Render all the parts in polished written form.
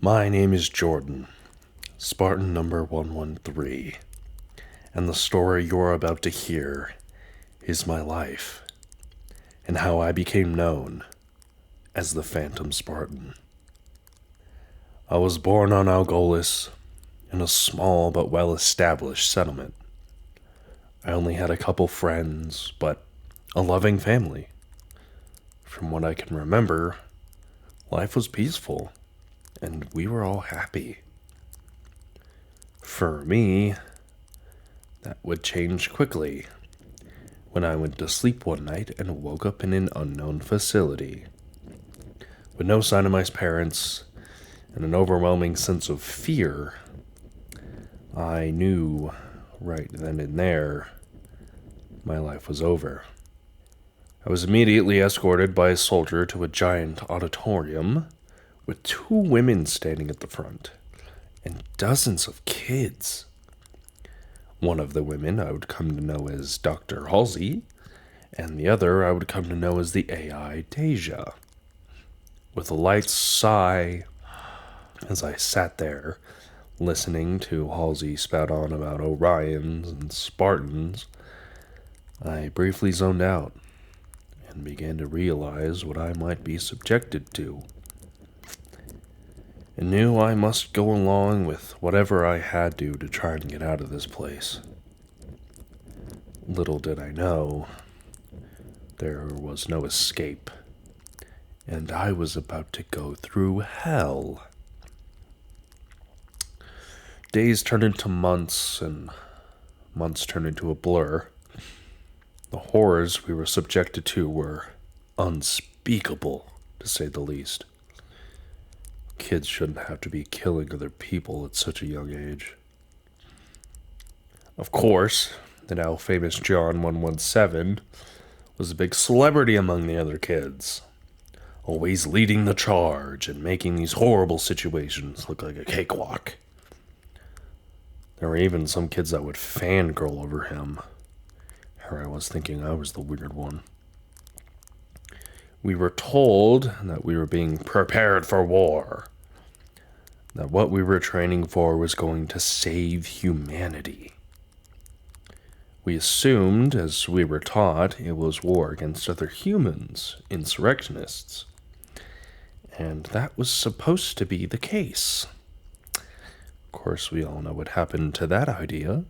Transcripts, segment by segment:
My name is Jordan, Spartan number 113, and the story you're about to hear is my life and how I became known as the Phantom Spartan. I was born on Algolis in a small but well-established settlement. I only had a couple friends, but a loving family. From what I can remember, life was peaceful, and we were all happy. For me, that would change quickly when I went to sleep one night and woke up in an unknown facility. With no sign of my parents and an overwhelming sense of fear, I knew right then and there my life was over. I was immediately escorted by a soldier to a giant auditorium with 2 women standing at the front and dozens of kids. One of the women I would come to know as Dr. Halsey, and the other I would come to know as the AI Deja. With a light sigh, as I sat there, listening to Halsey spout on about Orions and Spartans, I briefly zoned out and began to realize what I might be subjected to, and knew I must go along with whatever I had to try and get out of this place. Little did I know, there was no escape, and I was about to go through hell. Days turned into months, and months turned into a blur. The horrors we were subjected to were unspeakable, to say the least. Kids shouldn't have to be killing other people at such a young age. Of course, the now famous John 117 was a big celebrity among the other kids, always leading the charge and making these horrible situations look like a cakewalk. There were even some kids that would fangirl over him. Here I was thinking I was the weird one. We were told that we were being prepared for war, that what we were training for was going to save humanity. We assumed, as we were taught, it was war against other humans, insurrectionists, and that was supposed to be the case. Of course, we all know what happened to that idea.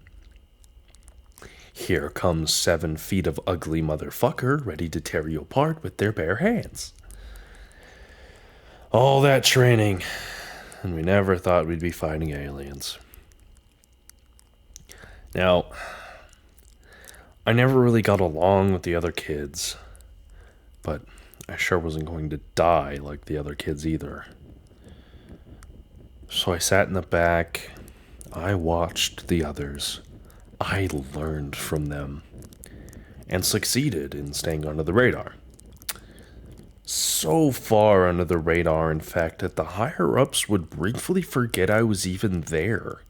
Here comes 7 feet of ugly motherfucker ready to tear you apart with their bare hands. All that training, and we never thought we'd be fighting aliens. Now, I never really got along with the other kids, but I sure wasn't going to die like the other kids either. So I sat in the back, I watched the others, I learned from them, and succeeded in staying under the radar. So far under the radar, in fact, that the higher-ups would briefly forget I was even there.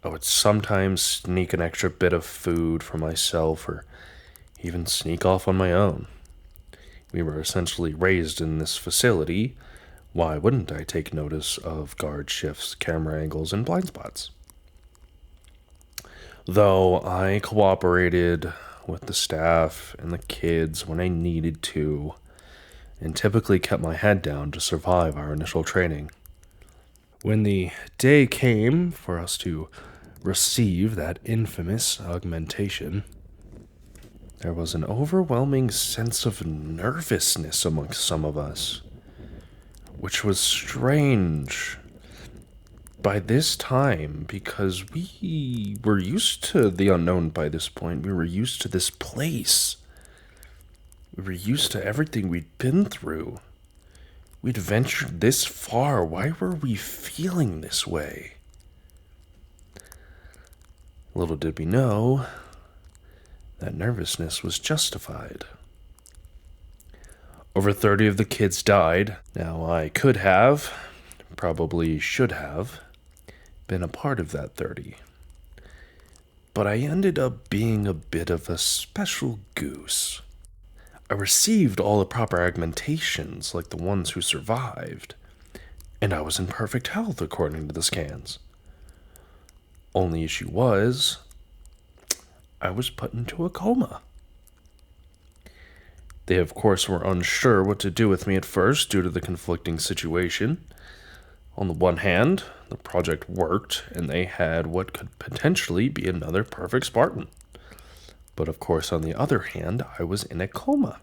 I would sometimes sneak an extra bit of food for myself, or even sneak off on my own. We were essentially raised in this facility. Why wouldn't I take notice of guard shifts, camera angles, and blind spots? Though I cooperated with the staff and the kids when I needed to, and typically kept my head down to survive our initial training. When the day came for us to receive that infamous augmentation, there was an overwhelming sense of nervousness amongst some of us, which was strange by this time, because we were used to the unknown by this point. We were used to this place. We were used to everything we'd been through. We'd ventured this far. Why were we feeling this way? Little did we know, that nervousness was justified. Over 30 of the kids died. Now, I could have, probably should have, been a part of that 30. But I ended up being a bit of a special goose. I received all the proper augmentations like the ones who survived, and I was in perfect health according to the scans. Only issue was, I was put into a coma. They, of course, were unsure what to do with me at first due to the conflicting situation. On the one hand, the project worked, and they had what could potentially be another perfect Spartan. But of course, on the other hand, I was in a coma,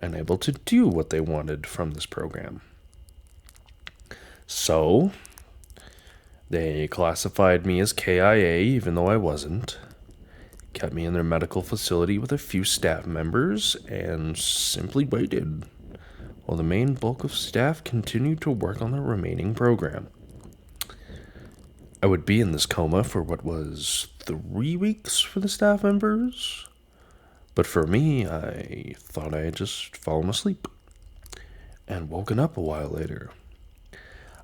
unable to do what they wanted from this program. So, they classified me as KIA, even though I wasn't, kept me in their medical facility with a few staff members, and simply waited while the main bulk of staff continued to work on the remaining program. I would be in this coma for what was 3 weeks for the staff members, but for me, I thought I had just fallen asleep and woken up a while later.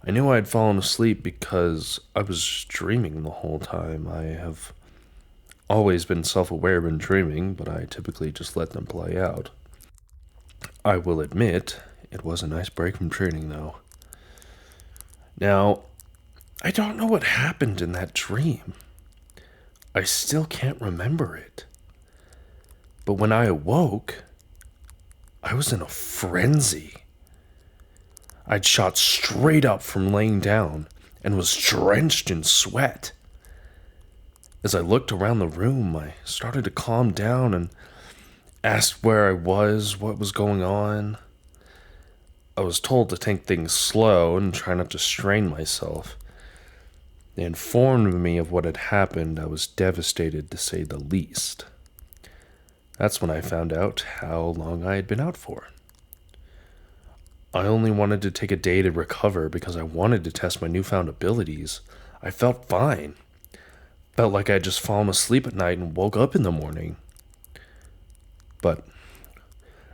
I knew I had fallen asleep because I was dreaming the whole time. I have always been self-aware when dreaming, but I typically just let them play out. I will admit, it was a nice break from training, though. Now, I don't know what happened in that dream. I still can't remember it. But when I awoke, I was in a frenzy. I'd shot straight up from laying down and was drenched in sweat. As I looked around the room, I started to calm down and asked where I was, what was going on. I was told to take things slow and try not to strain myself. They informed me of what had happened. I was devastated, to say the least. That's when I found out how long I had been out for. I only wanted to take a day to recover because I wanted to test my newfound abilities. I felt fine. Felt like I'd just fallen asleep at night and woke up in the morning. But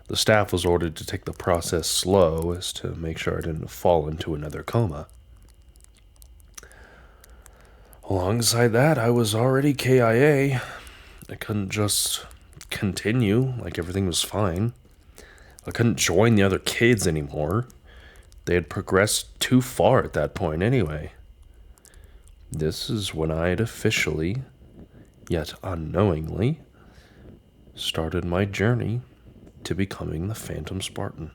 the staff was ordered to take the process slow as to make sure I didn't fall into another coma. Alongside that, I was already KIA. I couldn't just continue like everything was fine. I couldn't join the other kids anymore. They had progressed too far at that point anyway. This is when I had officially, yet unknowingly, started my journey to becoming the Phantom Spartan.